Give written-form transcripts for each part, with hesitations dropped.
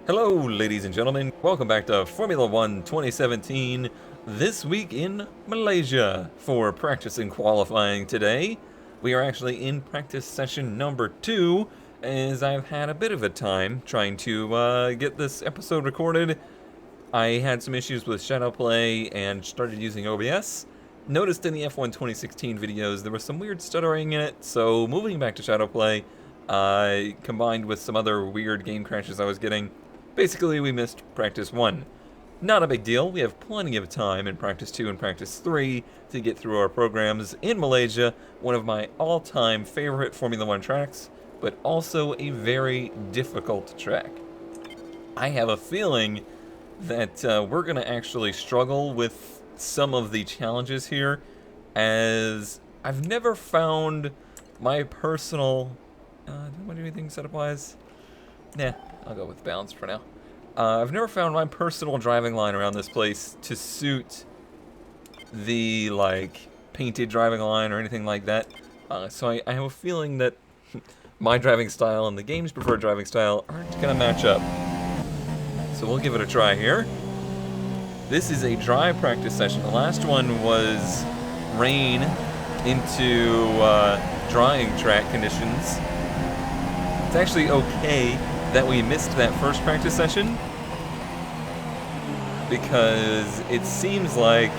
Hello, ladies and gentlemen. Welcome back to Formula One 2017, this week in Malaysia. For practice and qualifying today, we are actually in practice session number 2, as I've had a bit of a time trying to get this episode recorded. I had some issues with Shadowplay and started using OBS. Noticed in the F1 2016 videos there was some weird stuttering in it, so moving back to Shadowplay, combined with some other weird game crashes I was getting, basically we missed practice 1. Not a big deal, we have plenty of time in practice 2 and practice 3 to get through our programs in Malaysia, one of my all-time favorite Formula 1 tracks, but also a very difficult track. I have a feeling that we're going to actually struggle with some of the challenges here, as I've never found my personal... do I want to do anything setup-wise? Nah, I'll go with balance for now. I've never found my personal driving line around this place to suit the, painted driving line or anything like that. So I have a feeling that my driving style and the game's preferred driving style aren't going to match up. So we'll give it a try here. This is a dry practice session. The last one was rain into drying track conditions. It's actually okay that we missed that first practice session, because it seems like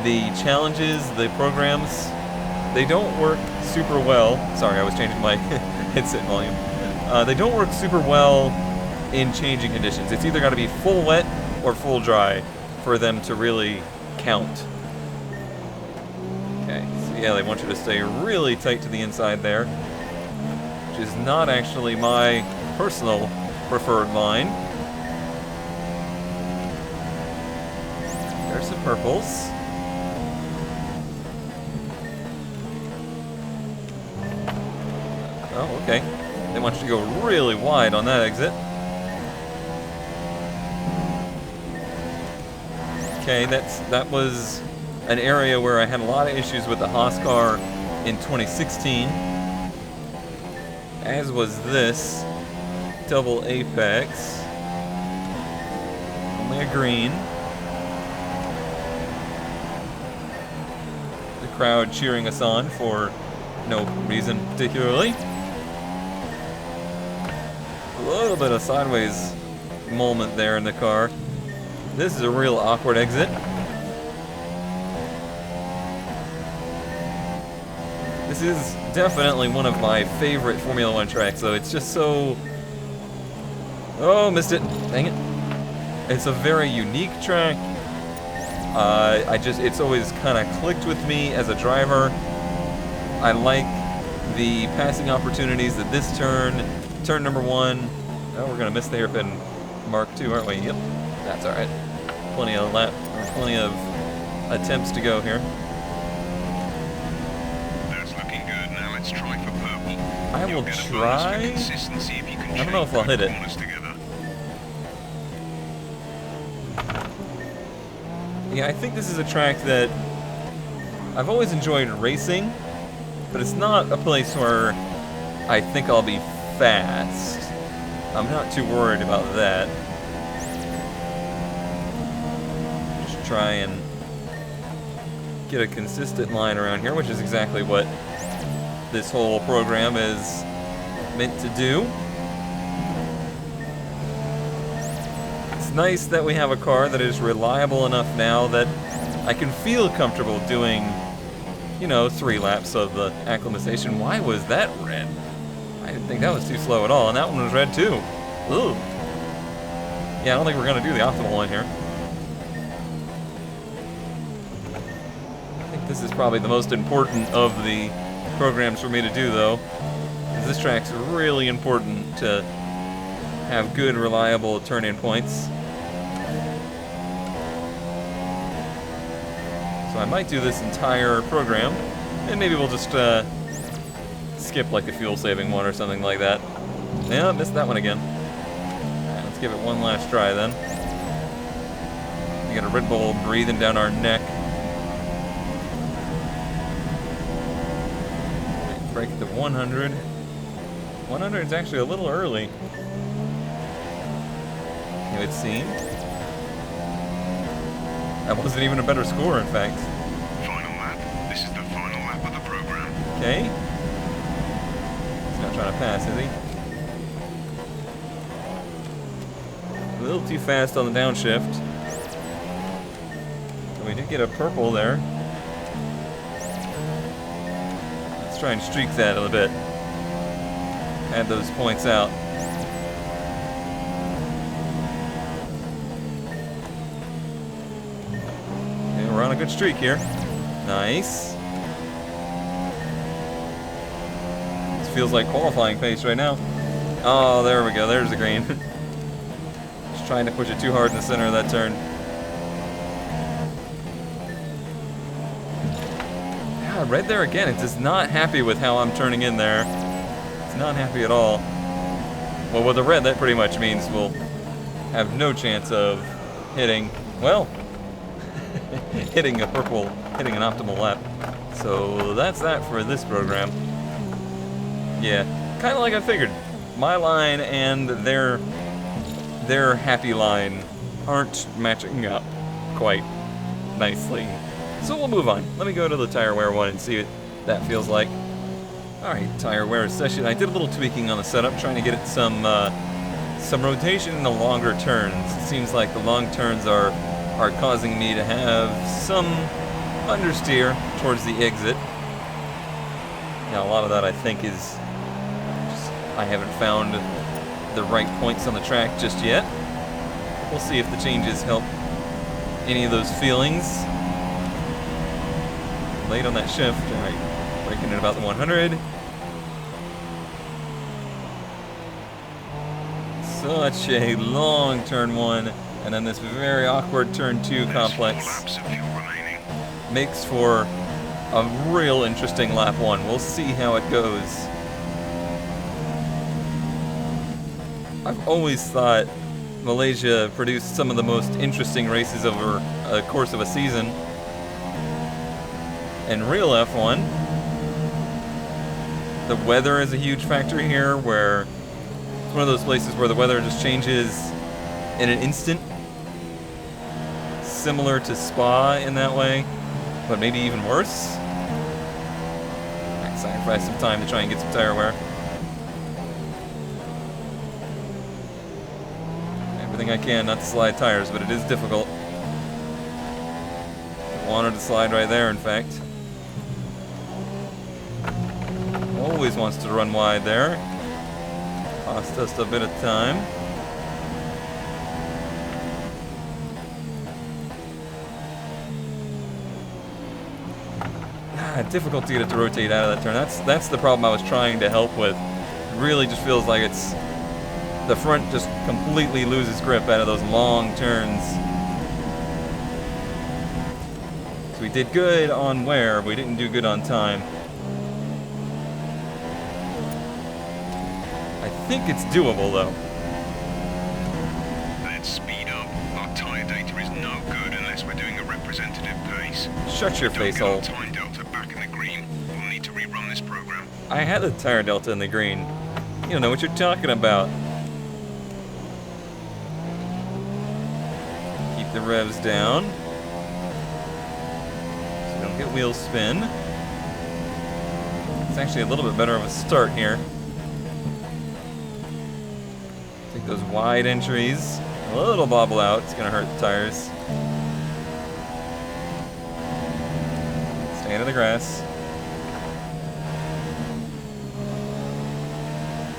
the challenges, the programs, they don't work super well. Sorry, I was changing my headset volume. They don't work super well in changing conditions. It's either got to be full wet or full dry for them to really count. Okay, so yeah, they want you to stay really tight to the inside there, which is not actually my personal preferred line. There's some purples. Oh, okay. They want you to go really wide on that exit. Okay, that was an area where I had a lot of issues with the Haas car in 2016. As was this double apex. Only a green. The crowd cheering us on for no reason particularly. A little bit of sideways moment there in the car. This is a real awkward exit. This is definitely one of my favorite Formula 1 tracks, though. It's just so... Oh, missed it. Dang it. It's a very unique track. It's always kind of clicked with me as a driver. I like the passing opportunities at this turn number 1. Oh, we're going to miss the hairpin mark 2, aren't we? Yep. That's alright. Plenty of attempts to go here. That's looking good. Now let's try for purple. I will try. I don't know if I'll hit it. Yeah, I think this is a track that I've always enjoyed racing, but it's not a place where I think I'll be fast. I'm not too worried about that. Just try and get a consistent line around here, which is exactly what this whole program is meant to do. It's nice that we have a car that is reliable enough now that I can feel comfortable doing, 3 laps of the acclimatization. Why was that red? I didn't think that was too slow at all, and that one was red too. Ooh. Yeah, I don't think we're going to do the optimal one here. I think this is probably the most important of the programs for me to do, though. This track's really important to have good, reliable turn-in points. So I might do this entire program, and maybe we'll just skip like the fuel-saving one or something like that. Yeah, missed that one again. Right, let's give it one last try then. We got a Red Bull breathing down our neck. Break it to 100. 100 is actually a little early. it would seem. That wasn't even a better score, in fact. Final lap. This is the final lap of the program. Okay. He's not trying to pass, is he? A little too fast on the downshift. But we did get a purple there. Let's try and streak that a little bit. Add those points out. Okay, we're on a good streak here. Nice. This feels like qualifying pace right now. Oh, there we go. There's the green. Just trying to push it too hard in the center of that turn. Yeah, red there again. It's just not happy with how I'm turning in there. It's not happy at all. Well, with the red, that pretty much means we'll have no chance of hitting, well, hitting a purple, hitting an optimal lap. So that's that for this program. Yeah, kind of like I figured. My line and their happy line aren't matching up quite nicely. So we'll move on. Let me go to the tire wear one and see what that feels like. Alright, tire wear session. I did a little tweaking on the setup, trying to get it some rotation in the longer turns. It seems like the long turns are causing me to have some understeer towards the exit. Now, a lot of that I think is just I haven't found the right points on the track just yet. We'll see if the changes help any of those feelings. Late on that shift. Alright, braking at about the 100. Such a long turn one, and then this very awkward turn two complex makes for a real interesting lap one. We'll see how it goes. I've always thought Malaysia produced some of the most interesting races over a course of a season. In real F1, the weather is a huge factor here, where it's one of those places where the weather just changes in an instant. Similar to Spa in that way, but maybe even worse. I sacrifice some time to try and get some tire wear. Everything I can not to slide tires, but it is difficult. I wanted to slide right there, in fact. Always wants to run wide there. Cost us a bit of time. Difficult to get it to rotate out of that turn. That's the problem I was trying to help with. It really just feels like it's the front just completely loses grip out of those long turns. So we did good on wear, but we didn't do good on time. I think it's doable though. Let's speed up. Our tyre data is no good unless we're doing a representative pace. Shut your face hole. Time delta back in the green. We'll need to rerun this program. I had the tire delta in the green. You don't know what you're talking about. Keep the revs down, so we don't get wheel spin. It's actually a little bit better of a start here. Take those wide entries. A little bobble out. It's going to hurt the tires. Stay into the grass.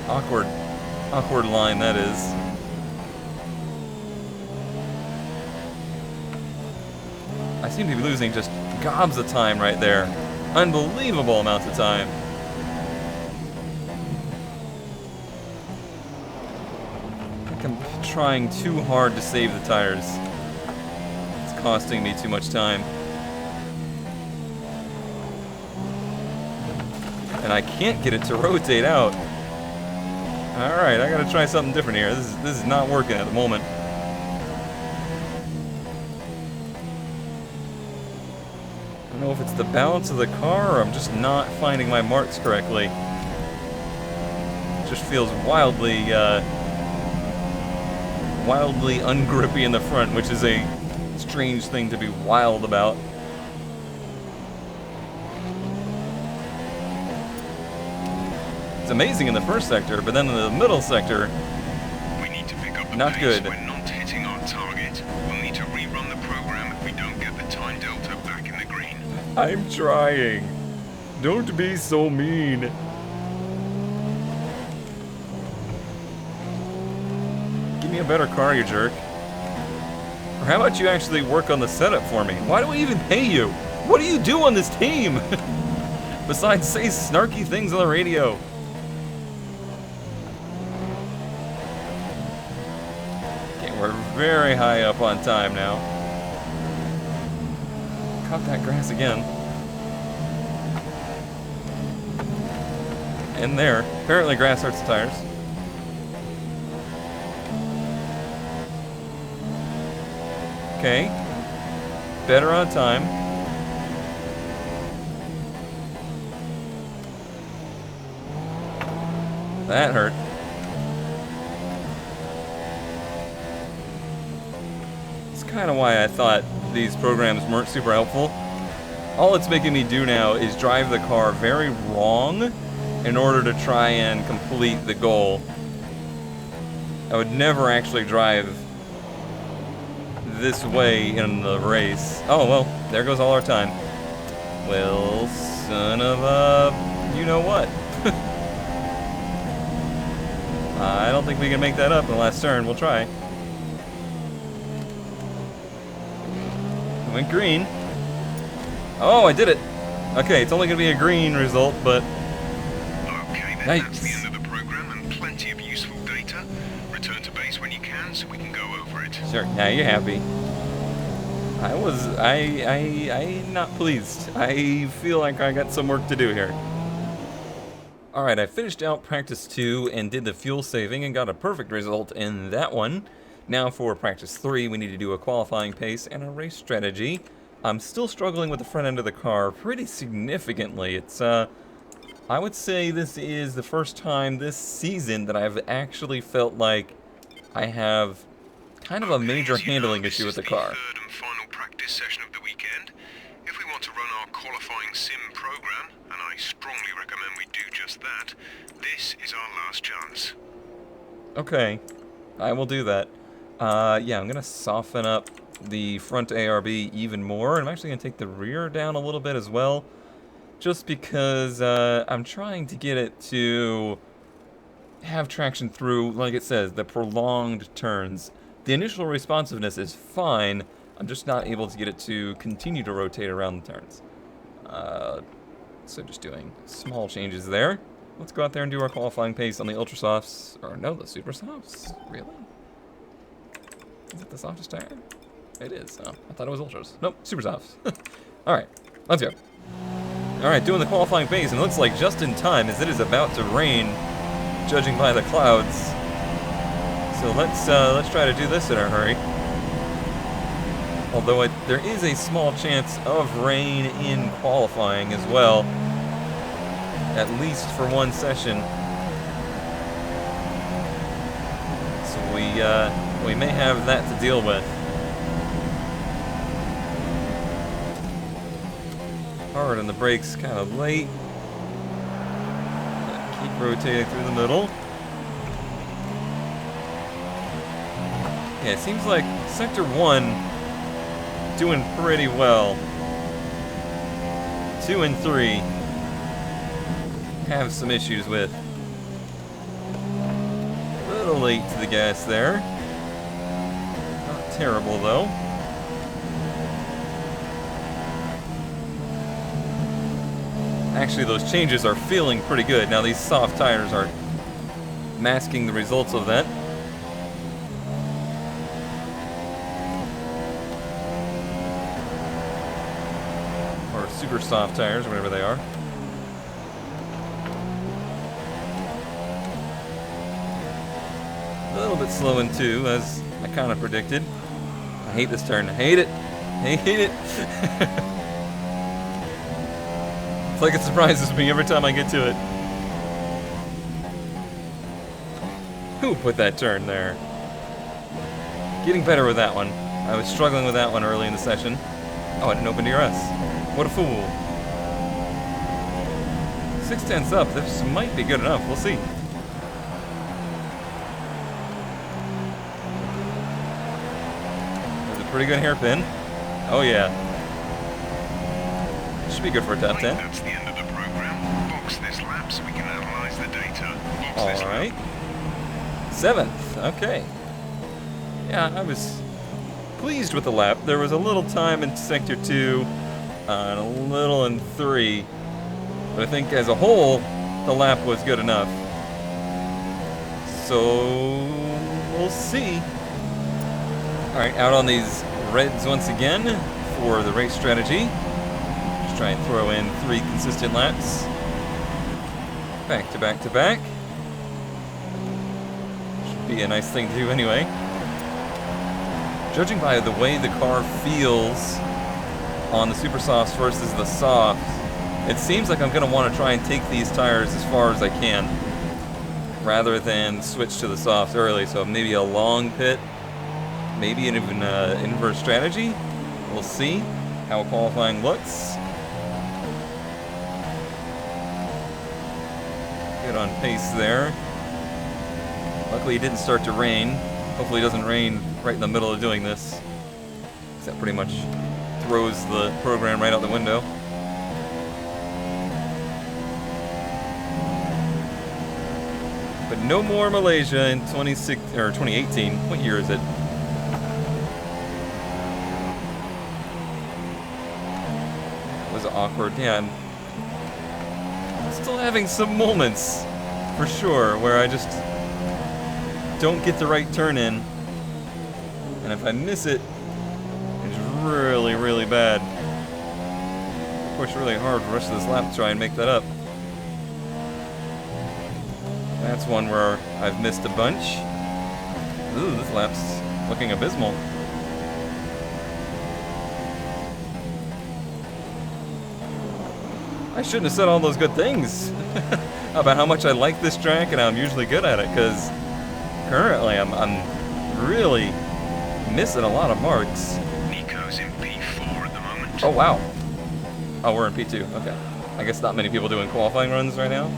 Awkward line that is. I seem to be losing just gobs of time right there. Unbelievable amounts of time. I think I'm trying too hard to save the tires. It's costing me too much time. And I can't get it to rotate out. Alright, I gotta try something different here. This is not working at the moment. I don't know if it's the balance of the car or I'm just not finding my marks correctly. It just feels wildly wildly ungrippy in the front, which is a strange thing to be wild about. It's amazing in the first sector, but then in the middle sector, We need to pick up the not pace. good. We're not hitting our target. We'll need to rerun the program if we don't get the time delta back in the green. I'm trying. Don't be so mean. Give me a better car, you jerk. Or how about you actually work on the setup for me? Why do we even pay you? What do you do on this team? Besides say snarky things on the radio. Okay, we're very high up on time now. Caught that grass again. And there. Apparently grass hurts the tires. Okay. Better on time. That hurt. It's kind of why I thought these programs weren't super helpful. All it's making me do now is drive the car very wrong in order to try and complete the goal. I would never actually drive this way in the race. Oh, well, there goes all our time. Well, son of a... you know what? I don't think we can make that up in the last turn. We'll try. Went green. Oh, I did it. Okay, it's only going to be a green result, but... Okay, then that's the end of the program and plenty of useful data. Return to base when you can so we can go over it. Sure, now you're happy. I'm not pleased. I feel like I got some work to do here. Alright, I finished out practice 2 and did the fuel saving and got a perfect result in that one. Now for practice 3, we need to do a qualifying pace and a race strategy. I'm still struggling with the front end of the car pretty significantly. It's, I would say this is the first time this season that I've actually felt like I have kind of a major handling issue with the car. This is the third and final practice session of the weekend. If we want to run our qualifying sim program, and I strongly recommend we do just that, this is our last chance. Okay, I will do that. Yeah, I'm gonna soften up the front ARB even more, and I'm actually gonna take the rear down a little bit as well, just because I'm trying to get it to have traction through, like it says, the prolonged turns. The initial responsiveness is fine, I'm just not able to get it to continue to rotate around the turns. So just doing small changes there. Let's go out there and do our qualifying pace on the Ultra Softs, or no, the Super Softs, really? Is it the softest tire? It is. Oh, I thought it was Ultras. Nope, Super Softs. Alright, let's go. Alright, doing the qualifying pace, and it looks like just in time as it is about to rain, judging by the clouds. So let's try to do this in a hurry. Although there is a small chance of rain in qualifying as well, at least for one session. So we may have that to deal with. Hard on the brakes, kind of late. Keep rotating through the middle. Yeah, it seems like Sector 1 doing pretty well. 2 and 3 have some issues with. A little late to the gas there. Not terrible though. Actually, those changes are feeling pretty good. Now these soft tires are masking the results of that. Or super soft tires, whatever they are. A little bit slow in 2, as I kind of predicted. I hate this turn. I hate it. I hate it. It's like it surprises me every time I get to it. Who put that turn there? Getting better with that one. I was struggling with that one early in the session. Oh, I didn't open DRS. What a fool. 6/10 up. This might be good enough. We'll see. There's a pretty good hairpin. Oh, yeah. Should be good for a top 10. That's the end of the program. Box this lap so we can analyze the data. Box All right. 7th. Okay. Yeah, I was pleased with the lap. There was a little time in Sector 2 and a little in 3. But I think as a whole, the lap was good enough. So, we'll see. Alright, out on these reds once again for the race strategy. Just try and throw in 3 consistent laps. Back to back to back. Should be a nice thing to do anyway. Judging by the way the car feels on the super softs versus the softs, it seems like I'm going to want to try and take these tires as far as I can rather than switch to the softs early. So maybe a long pit, maybe an even inverse strategy. We'll see how qualifying looks. Good on pace there. Luckily it didn't start to rain. Hopefully it doesn't rain right in the middle of doing this, because that pretty much throws the program right out the window. But no more Malaysia in 2018. What year is it? That was awkward. Yeah, I'm still having some moments, for sure, where I just don't get the right turn in. And if I miss it, it's really, really bad. I push really hard the rest of this lap to try and make that up. That's one where I've missed a bunch. Ooh, this lap's looking abysmal. I shouldn't have said all those good things about how much I like this track and how I'm usually good at it, because currently I'm really missing a lot of marks. Nico's in P4 at the moment. Oh, wow. Oh, we're in P2. Okay. I guess not many people doing qualifying runs right now.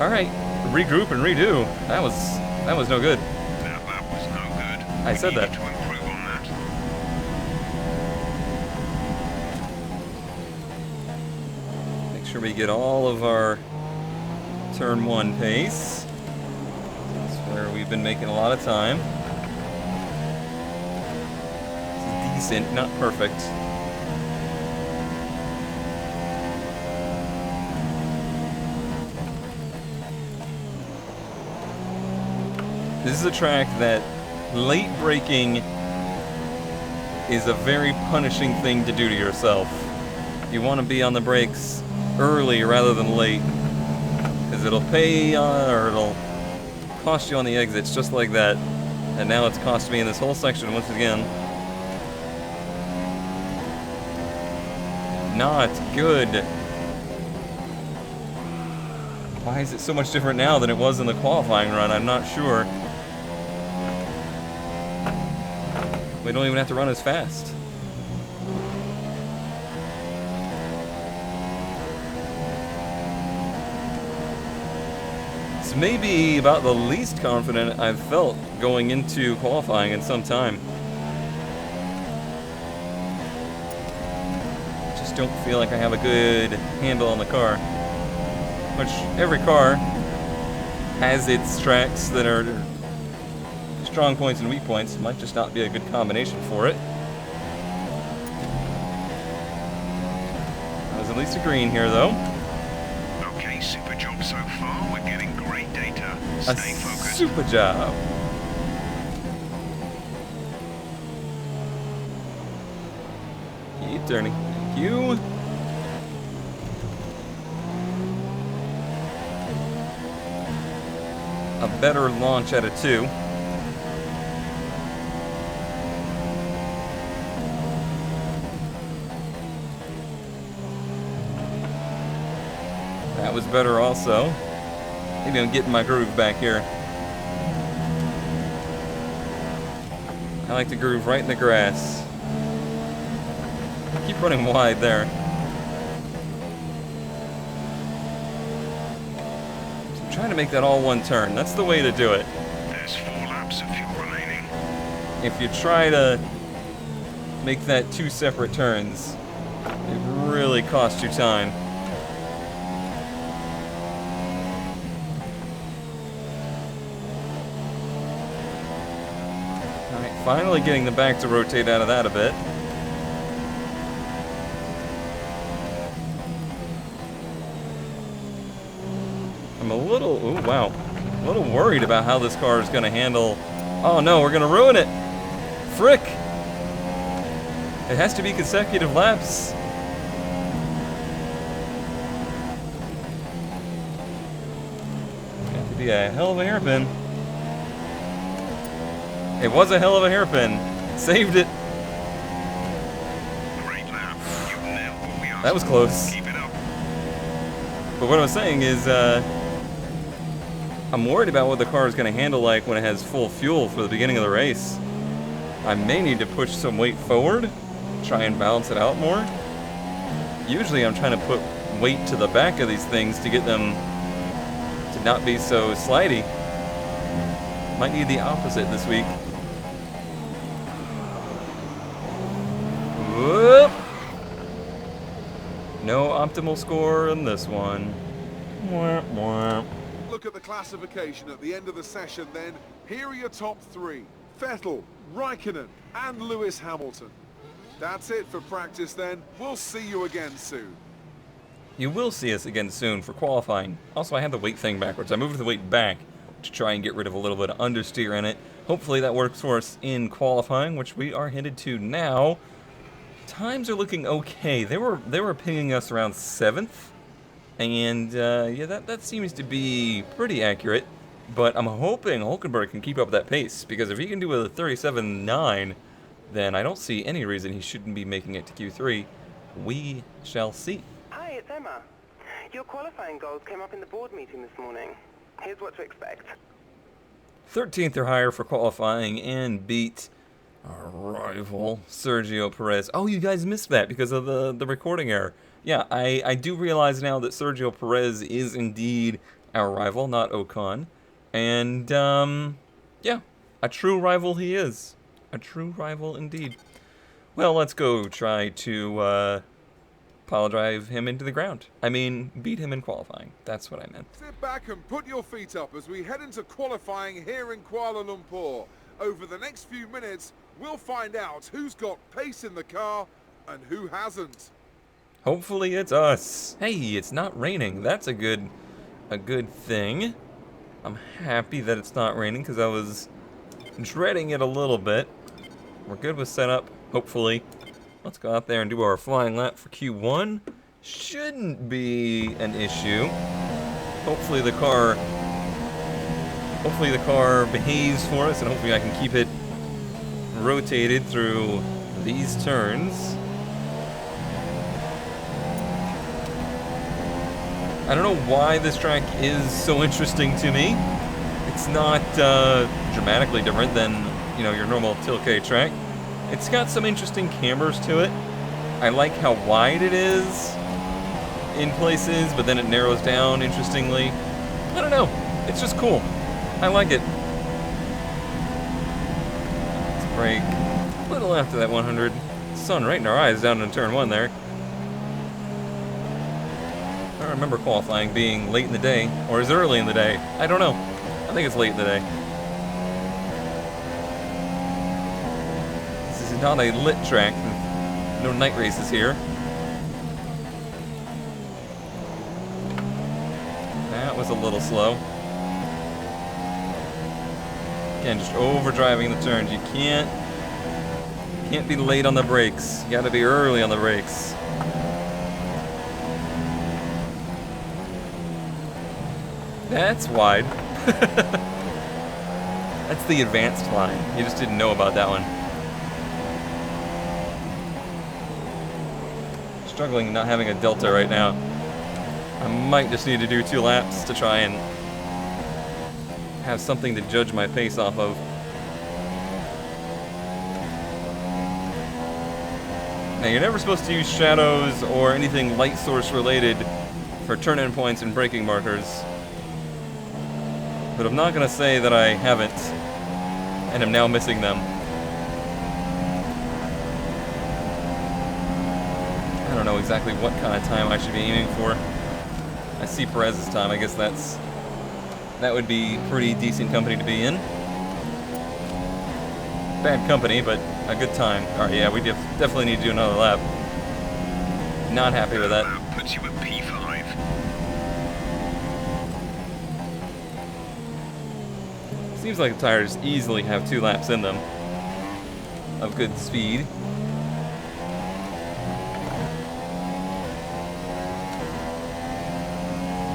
All right, regroup and redo. That was no good. That was no good. I said that. To improve on that. Make sure we get all of our turn 1 pace. That's where we've been making a lot of time. It's decent, not perfect. This is a track that late braking is a very punishing thing to do to yourself. You want to be on the brakes early rather than late, because it'll pay or it'll cost you on the exits just like that. And now it's cost me in this whole section once again. Not good. Why is it so much different now than it was in the qualifying run? I'm not sure. We don't even have to run as fast. It's maybe about the least confident I've felt going into qualifying in some time. Just don't feel like I have a good handle on the car. Which every car has its tracks that are strong points and weak points. It might just not be a good combination for it. That was at least a green here, though. Okay, super job so far. We're getting great data. Stay focused. Super job. Keep turning. Thank you. A better launch at a 2. That was better also. Maybe I'm getting my groove back here. I like to groove right in the grass. Keep running wide there. So I'm trying to make that all one turn. That's the way to do it. There's 4 laps of fuel remaining. If you try to make that 2 separate turns, it really costs you time. Alright, finally getting the back to rotate out of that a bit. I'm a little, ooh, wow, a little worried about how this car is going to handle. Oh no, we're going to ruin it. Frick. It has to be consecutive laps. Got to be a hell of a hairpin. It was a hell of a hairpin. Saved it. Great lap. You nailed what we asked. That was close. Keep it up. But what I was saying is, I'm worried about what the car is going to handle like when it has full fuel for the beginning of the race. I may need to push some weight forward, try and balance it out more. Usually I'm trying to put weight to the back of these things to get them to not be so slidey. Might need the opposite this week. Whoop! No optimal score on this one. Mwah, mwah. Look at the classification at the end of the session then. Here are your top 3. Vettel, Raikkonen and Lewis Hamilton. That's it for practice then. We'll see you again soon. You will see us again soon for qualifying. Also, I had the weight thing backwards. I moved the weight back to try and get rid of a little bit of understeer in it. Hopefully that works for us in qualifying, which we are headed to now. Times are looking okay. They were pinging us around 7th. And yeah, that seems to be pretty accurate. But I'm hoping Hulkenberg can keep up that pace, because if he can do a 37.9, then I don't see any reason he shouldn't be making it to Q3. We shall see. Hi, it's Emma. Your qualifying goals came up in the board meeting this morning. Here's what to expect. 13th or higher for qualifying and beat our rival, Sergio Perez. Oh, you guys missed that because of the recording error. Yeah, I do realize now that Sergio Perez is indeed our rival, not Ocon. And, yeah, a true rival he is. A true rival indeed. Well, let's go try to pile drive him into the ground. I mean, beat him in qualifying. That's what I meant. Sit back and put your feet up as we head into qualifying here in Kuala Lumpur. Over the next few minutes, we'll find out who's got pace in the car and who hasn't. Hopefully it's us. Hey, it's not raining. That's a good thing. I'm happy that it's not raining because I was dreading it a little bit. We're good with setup, hopefully. Let's go out there and do our flying lap for Q1. Shouldn't be an issue. Hopefully the car behaves for us, and hopefully I can keep it rotated through these turns. I don't know why this track is so interesting to me. It's not dramatically different than, you know, your normal Tilke track. It's got some interesting cambers to it. I like how wide it is in places, but then it narrows down interestingly. I don't know. It's just cool. I like it. Let's brake a little after that 100. Sun right in our eyes down in turn 1 there. I don't remember qualifying being late in the day, or is it early in the day? I don't know. I think it's late in the day. This is not a lit track. No night races here. That was a little slow. Again, just overdriving the turns. You can't be late on the brakes. You gotta be early on the brakes. That's wide. That's the advanced line. You just didn't know about that one. Struggling not having a delta right now. I might just need to do 2 laps to try and have something to judge my pace off of. Now, you're never supposed to use shadows or anything light source related for turn-in points and braking markers. But I'm not going to say that I haven't, and am now missing them. I don't know exactly what kind of time I should be aiming for. I see Perez's time. I guess that would be pretty decent company to be in. Bad company, but a good time. All right, yeah, we definitely need to do another lap. Not happy with that. That puts you at P5. Seems like the tires easily have 2 laps in them of good speed.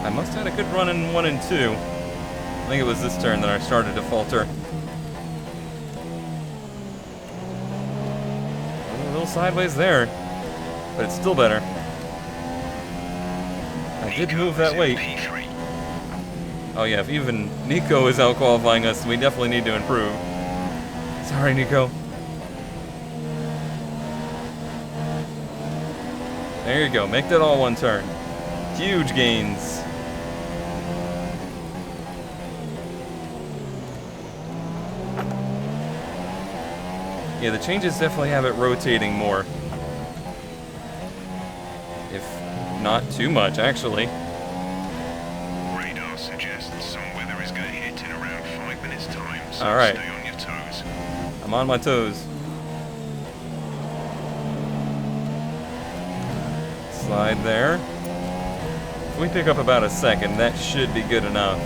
I must have had a good run in 1 and 2. I think it was this turn that I started to falter. A little sideways there, but it's still better. I did move that weight. P3. Oh yeah, if even Nico is out qualifying us, we definitely need to improve. Sorry, Nico. There you go, make that all one turn. Huge gains. Yeah, the changes definitely have it rotating more. If not too much, actually. Radar suggests some weather is going to hit in around 5 minutes' time, so All right. stay on your toes. I'm on my toes. Slide there. If we pick up about a second, that should be good enough.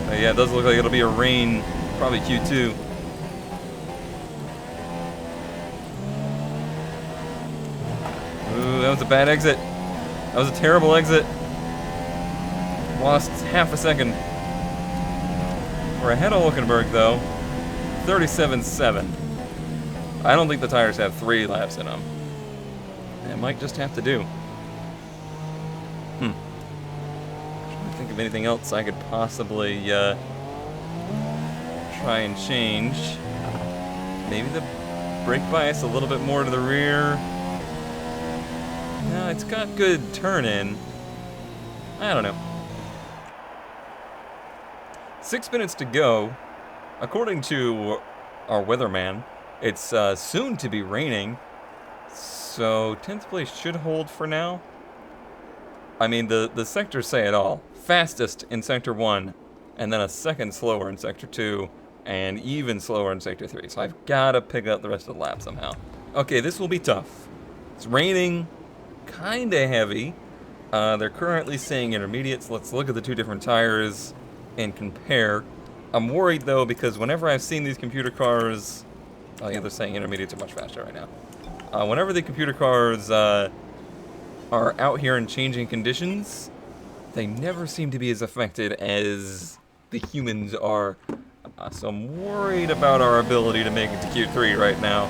But yeah, it does look like it'll be a rain, probably Q2. Ooh, that was a bad exit. That was a terrible exit. Lost half a second. We're ahead of Hülkenberg though. 37.7. I don't think the tires have 3 laps in them. It might just have to do. Trying to think of anything else I could possibly try and change. Maybe the brake bias a little bit more to the rear. No, it's got good turn-in. I don't know. 6 minutes to go. According to our weatherman, it's soon to be raining. So 10th place should hold for now. I mean, the sectors say it all. Fastest in Sector 1, and then a second slower in Sector 2, and even slower in Sector 3. So I've got to pick up the rest of the lap somehow. Okay, this will be tough. It's raining. Kinda heavy. They're currently saying intermediates. Let's look at the 2 different tires and compare. I'm worried though because whenever I've seen these computer cars, oh yeah, they're saying intermediates are much faster right now. Whenever the computer cars are out here in changing conditions, they never seem to be as affected as the humans are. So I'm worried about our ability to make it to Q3 right now.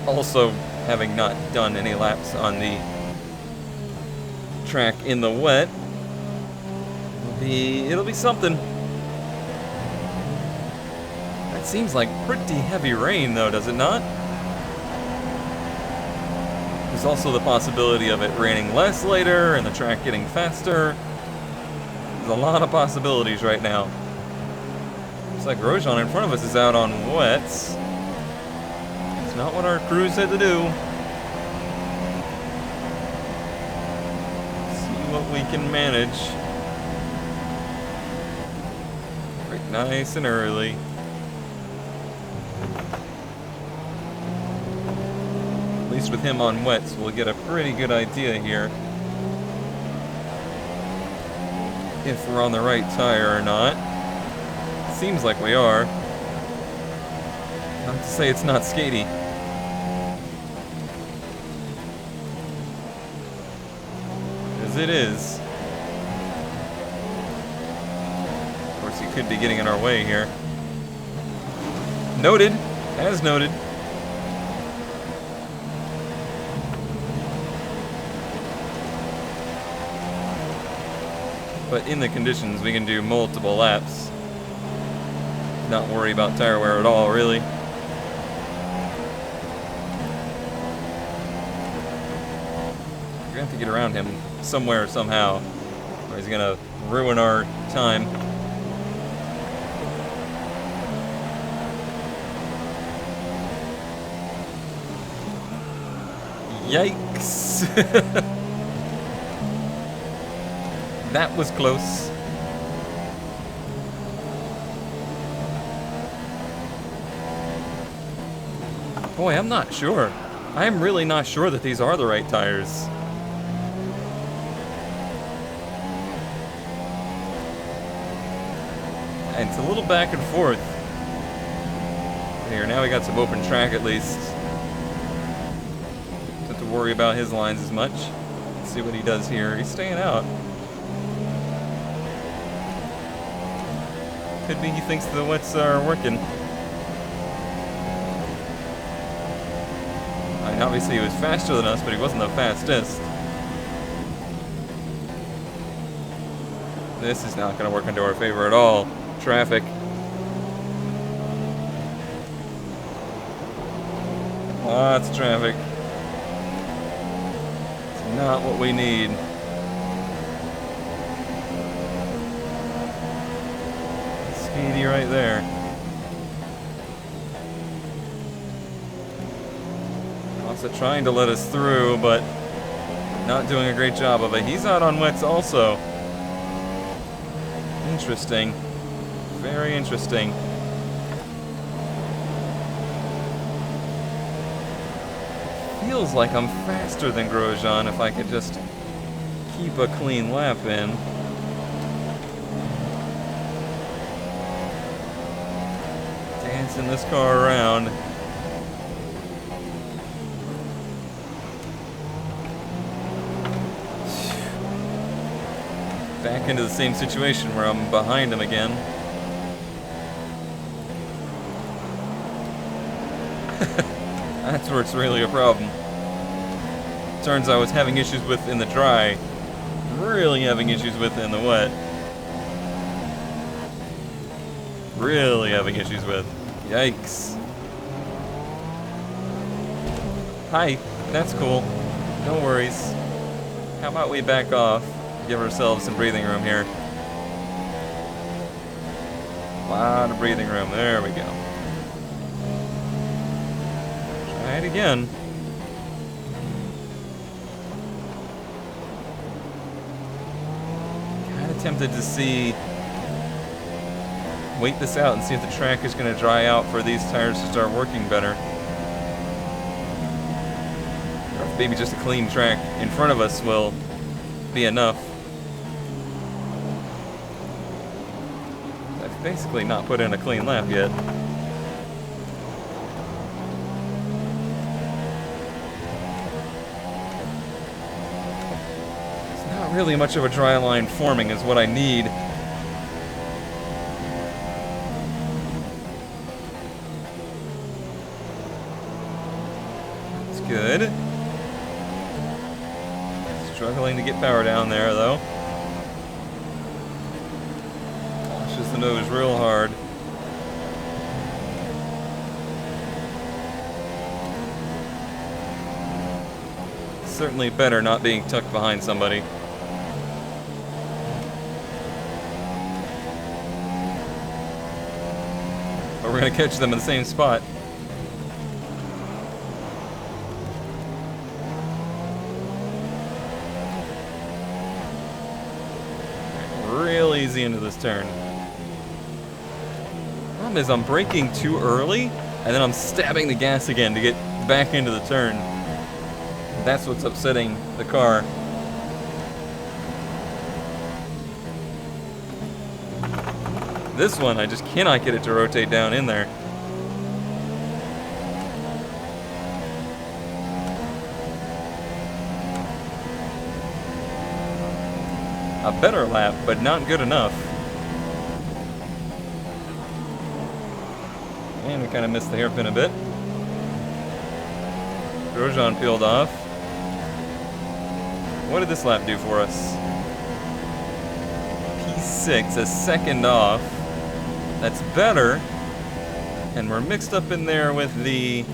Also, having not done any laps on the track in the wet, it'll be something. That seems like pretty heavy rain though, does it not? There's also the possibility of it raining less later and the track getting faster. There's a lot of possibilities right now. Looks like Grosjean in front of us is out on wets. It's not what our crew said to do. See what we can manage. Right, nice and early. At least with him on wets, we'll get a pretty good idea here if we're on the right tire or not. Seems like we are. Not to say it's not skatey. As it is. Of course, he could be getting in our way here. Noted. As noted. But in the conditions, we can do multiple laps. Not worry about tire wear at all, really. We have to get around him somewhere, somehow, or he's gonna ruin our time. Yikes! That was close. Boy, I'm not sure. I'm really not sure that these are the right tires. And it's a little back and forth. Here, now we got some open track at least. Don't have to worry about his lines as much. Let's see what he does here. He's staying out. Could be he thinks the wets are working. I mean, obviously he was faster than us, but he wasn't the fastest. This is not going to work into our favor at all. Traffic. Lots of traffic. It's not what we need. Speedy right there. Also trying to let us through, but not doing a great job of it. He's out on wets also. Interesting. Very interesting. Feels like I'm faster than Grosjean if I could just keep a clean lap in. Dancing this car around. Back into the same situation where I'm behind him again. That's where it's really a problem. Turns out I was having issues with in the dry, really having issues with in the wet. Really having issues with. Yikes. Hi, that's cool. No worries. How about we back off? Give ourselves some breathing room here. A lot of breathing room. There we go. Try it again. Kind of tempted to see. Wait this out and see if the track is going to dry out for these tires to start working better. Or if maybe just a clean track in front of us will be enough. I've basically not put in a clean lap yet. It's not really much of a dry line forming is what I need. That's good. Struggling to get power down there though. Washes the nose real hard. Certainly better not being tucked behind somebody. But we're gonna catch them in the same spot. Real easy into this turn. Problem is I'm braking too early, and then I'm stabbing the gas again to get back into the turn. That's what's upsetting the car. This one, I just cannot get it to rotate down in there. A better lap, but not good enough. And we kind of missed the hairpin a bit. Grosjean peeled off. What did this lap do for us? P6, a second off. That's better. And we're mixed up in there with the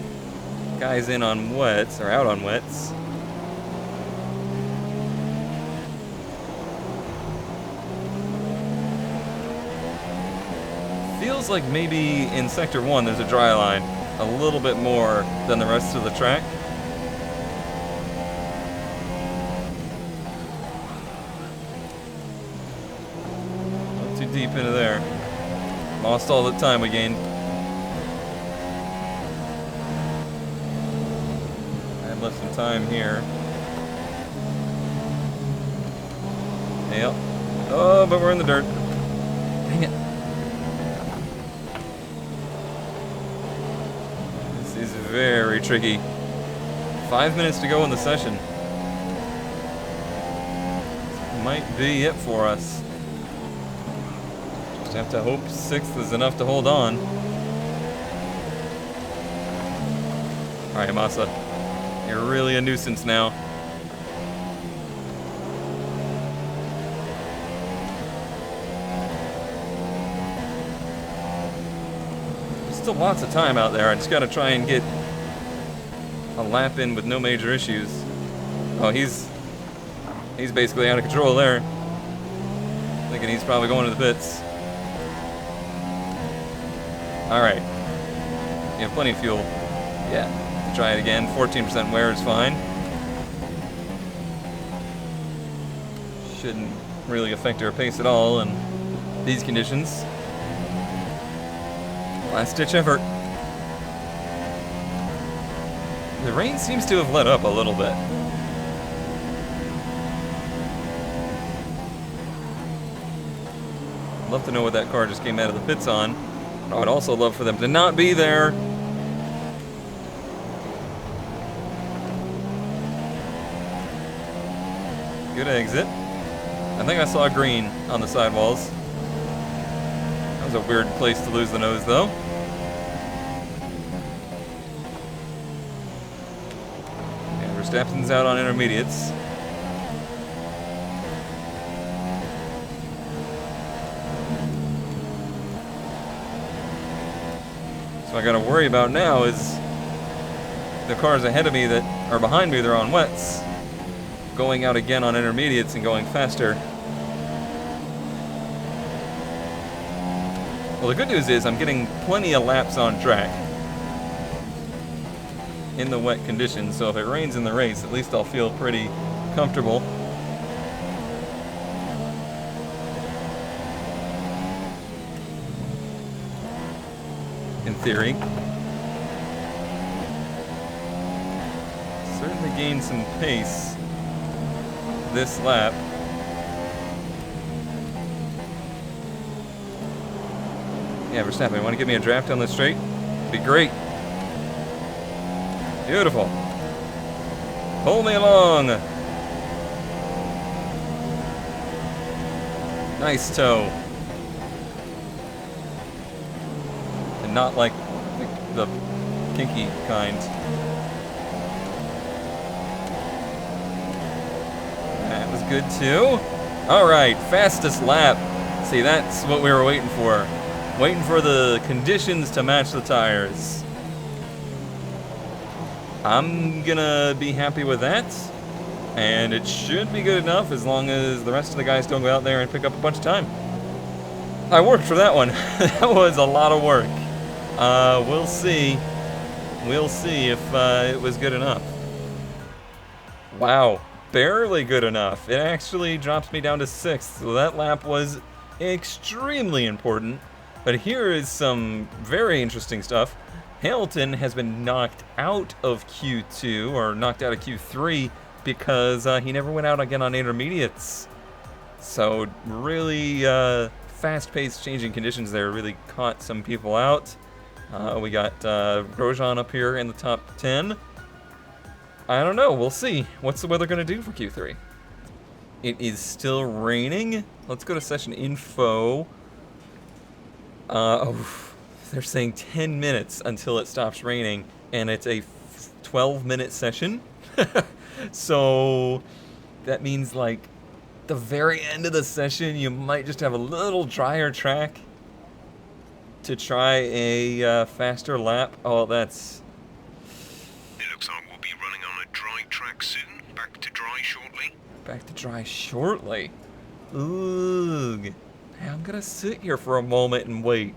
guys in on wets, or out on wets. feels like maybe in Sector 1 there's a dry line a little bit more than the rest of the track. Not too deep into there. Lost all the time we gained. I have left some time here. Yep. Oh, but we're in the dirt. Dang it. This is very tricky. 5 minutes to go in the session. This might be it for us. Just have to hope 6th is enough to hold on. Alright, Masa. You're really a nuisance now. Still lots of time out there. I just gotta try and get a lap in with no major issues. Oh, he's basically out of control there. Thinking he's probably going to the pits. Alright. You have plenty of fuel. Yeah. Try it again. 14% wear is fine. Shouldn't really affect our pace at all in these conditions. Last ditch effort. The rain seems to have let up a little bit. I'd love to know what that car just came out of the pits on. I would also love for them to not be there. Good exit. I think I saw green on the sidewalls. That was a weird place to lose the nose, though. And Verstappen's out on intermediates. So I gotta worry about now is the cars ahead of me that are behind me, they're on wets. Going out again on intermediates and going faster. Well, the good news is I'm getting plenty of laps on track in the wet conditions, so if it rains in the race, at least I'll feel pretty comfortable. In theory. Certainly gained some pace this lap. Yeah, Verstappen, you want to give me a draft down the straight? It'd be great. Beautiful. Pull me along. Nice toe. And not like the kinky kind. That was good too. All right, fastest lap. See, that's what we were waiting for. Waiting for the conditions to match the tires. I'm gonna be happy with that. And it should be good enough as long as the rest of the guys don't go out there and pick up a bunch of time. I worked for that one. That was a lot of work. We'll see. We'll see if it was good enough. Wow, barely good enough. It actually drops me down to 6th, so that lap was extremely important. But here is some very interesting stuff. Hamilton has been knocked out of Q2, or knocked out of Q3, because he never went out again on intermediates. So really fast-paced changing conditions there really caught some people out. We got Grosjean up here in the top 10. I don't know, we'll see. What's the weather going to do for Q3? It is still raining. Let's go to session info. They're saying 10 minutes until it stops raining, and it's a 12-minute session. So that means like the very end of the session, you might just have a little drier track to try a faster lap. Oh, that's... It looks like we'll be running on a dry track soon. Back to dry shortly. Back to dry shortly. Ooh. Hey, I'm gonna sit here for a moment and wait.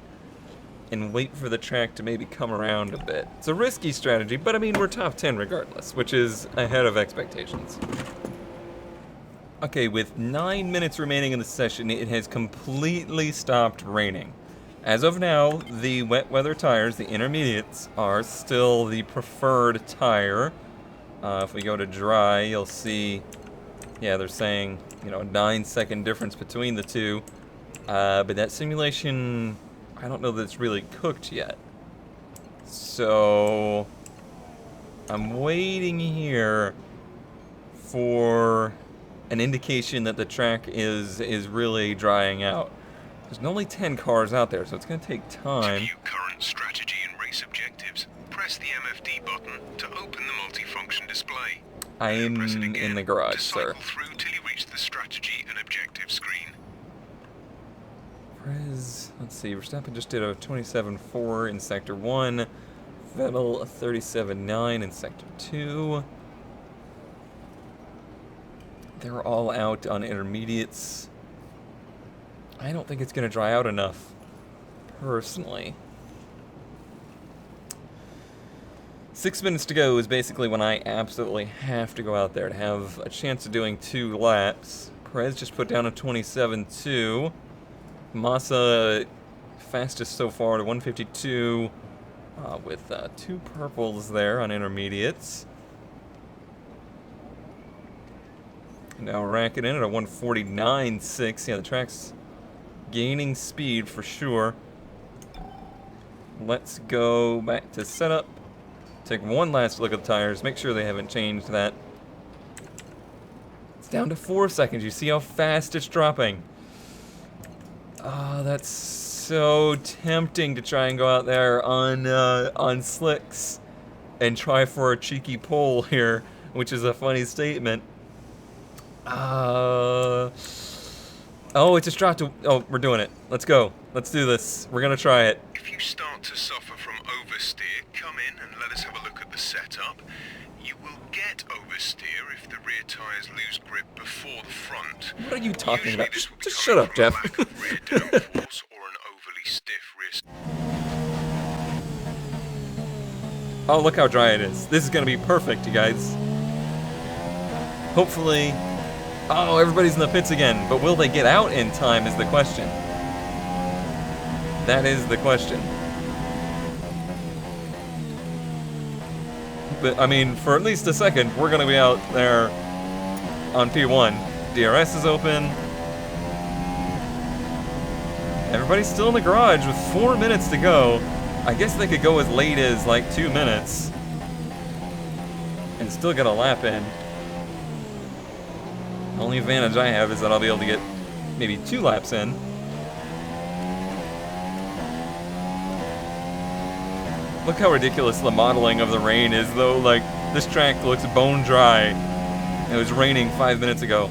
and wait for the track to maybe come around a bit. It's a risky strategy, but I mean, we're top 10 regardless, which is ahead of expectations. Okay, with 9 minutes remaining in the session, it has completely stopped raining. As of now, the wet weather tires, the intermediates, are still the preferred tire. If we go to dry, you'll see, yeah, they're saying, you know, a 9-second difference between the two. But that simulation, I don't know that it's really cooked yet. So I'm waiting here for an indication that the track is really drying out. There's only 10 cars out there, so it's going to take time. To view current strategy and race objectives, press the MFD button to open the multifunction display. I am Press it again in the garage, to sir. cycle through till you reach the strategy and objective screen. Let's see, Verstappen just did a 27.4 in Sector 1. Vettel a 37.9 in Sector 2. They're all out on intermediates. I don't think it's going to dry out enough, personally. 6 minutes to go is basically when I absolutely have to go out there to have a chance of doing 2 laps. Perez just put down a 27.2. Massa fastest so far to 152 with 2 purples there on intermediates. Now Raikkonen at a 149.6. Yeah, the track's gaining speed for sure. Let's go back to setup. Take one last look at the tires. Make sure they haven't changed that. It's down to 4 seconds. You see how fast it's dropping. Oh, that's so tempting to try and go out there on slicks and try for a cheeky pole here, which is a funny statement. Oh, it just dropped. Oh, we're doing it. Let's go. Let's do this. We're gonna try it. If you start to suffer from oversteer, come in and let us have a look at the setup. You will get oversteer if the rear tyres lose grip before the front. What are you talking Usually about? this will be Just coming shut up, from a Jeff. lack of rear downforce or an overly stiff rear. Oh, look how dry it is. This is gonna be perfect, you guys. Hopefully. Oh, everybody's in the pits again. But will they get out in time is the question. That is the question. But, I mean, for at least a second, we're going to be out there on P1. DRS is open. Everybody's still in the garage with 4 minutes to go. I guess they could go as late as, like, 2 minutes. And still get a lap in. The only advantage I have is that I'll be able to get maybe 2 laps in. Look how ridiculous the modeling of the rain is, though. Like, this track looks bone dry. It was raining 5 minutes ago.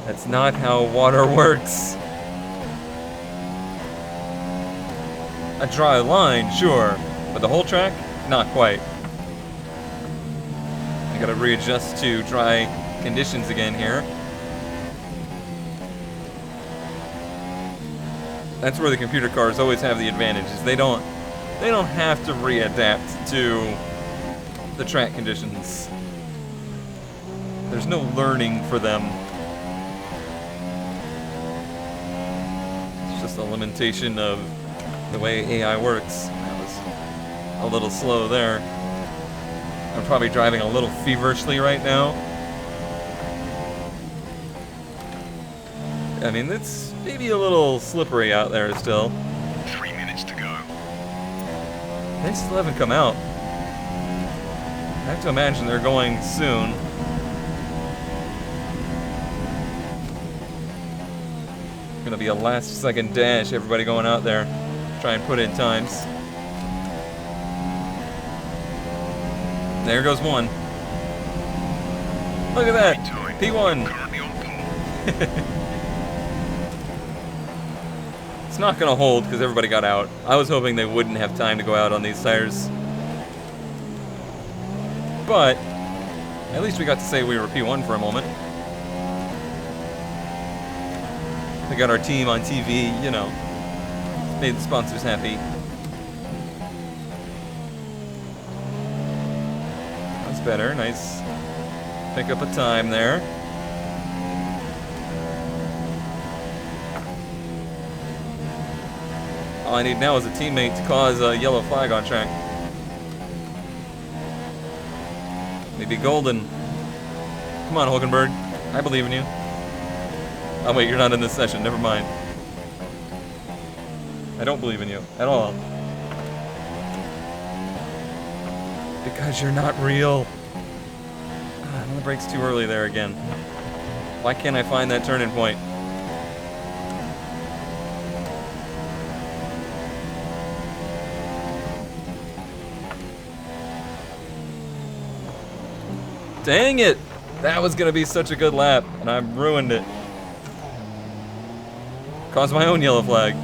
That's not how water works. A dry line, sure, but the whole track, not quite. I gotta readjust to dry conditions again here. That's where the computer cars always have the advantage, is they don't have to readapt to the track conditions. There's no learning for them. It's just a limitation of the way AI works. That was a little slow there. I'm probably driving a little feverishly right now. I mean, it's maybe a little slippery out there still. 3 minutes to go. They still haven't come out. I have to imagine they're going soon. Gonna be a last second dash, everybody going out there. Try and put in times. There goes one. Look at that! P1! Currently on pole. It's not gonna hold because everybody got out. I was hoping they wouldn't have time to go out on these tires. But at least we got to say we were P1 for a moment. We got our team on TV, you know. Made the sponsors happy. That's better. Nice. Pick up a time there. All I need now is a teammate to cause a yellow flag on track. Maybe golden. Come on, Hulkenberg. I believe in you. Oh wait, you're not in this session. Never mind. I don't believe in you at all. Because you're not real. I'm on the brakes too early there again. Why can't I find that turning point? Dang it! That was gonna be such a good lap, and I ruined it. Caused my own yellow flag.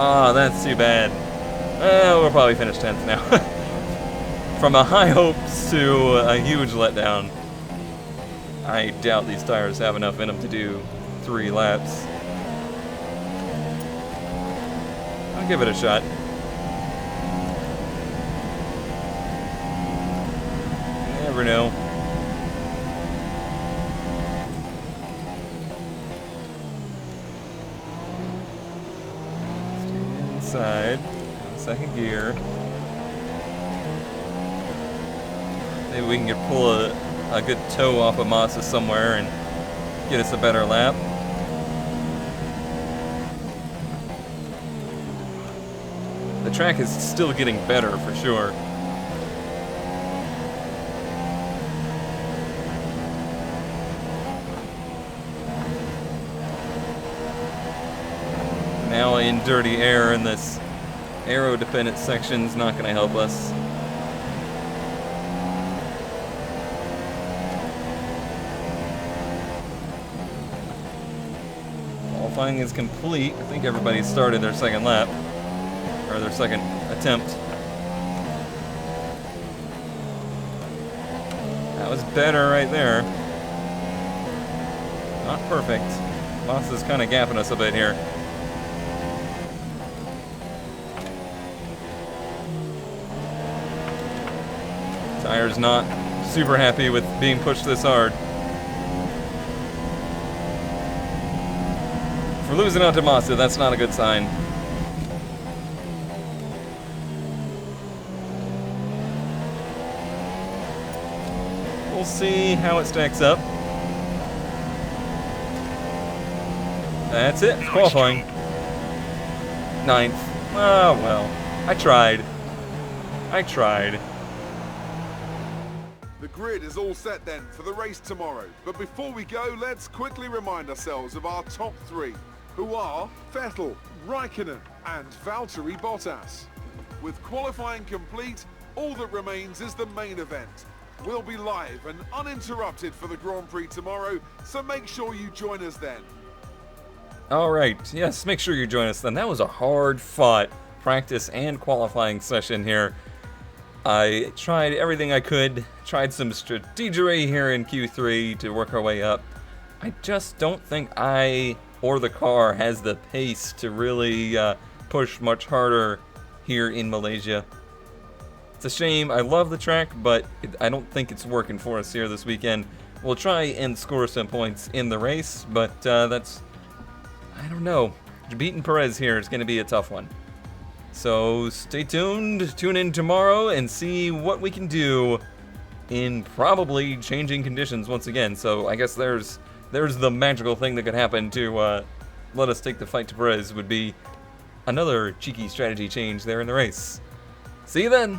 Ah, that's too bad. We'll probably finish 10th now. From a high hopes to a huge letdown. I doubt these tires have enough in them to do 3 laps. I'll give it a shot. You never know. Inside, second gear. Maybe we can pull a good toe off of Massa somewhere and get us a better lap. The track is still getting better for sure. Now in dirty air, and this aero-dependent section's not going to help us. Qualifying is complete. I think everybody started their second lap, or their second attempt. That was better right there. Not perfect. Massa's kind of gapping us a bit here. Tire's not super happy with being pushed this hard. If we're losing out to Massa, that's not a good sign. We'll see how it stacks up. That's it. Nice Qualifying. job. 9th. Oh, well. I tried. The grid is all set then for the race tomorrow. But before we go, let's quickly remind ourselves of our top 3, who are Vettel, Raikkonen and Valtteri Bottas. With qualifying complete, all that remains is the main event. We'll be live and uninterrupted for the Grand Prix tomorrow, so make sure you join us then. Alright, yes, make sure you join us then. That was a hard-fought practice and qualifying session here. I tried everything I could, tried some strategery here in Q3 to work our way up. I just don't think I or the car has the pace to really push much harder here in Malaysia. It's a shame. I love the track, but I don't think it's working for us here this weekend. We'll try and score some points in the race, but that's, I don't know. Beating Perez here is going to be a tough one. So stay tuned, tune in tomorrow, and see what we can do in probably changing conditions once again. So I guess there's the magical thing that could happen to let us take the fight to Perez, would be another cheeky strategy change there in the race. See you then!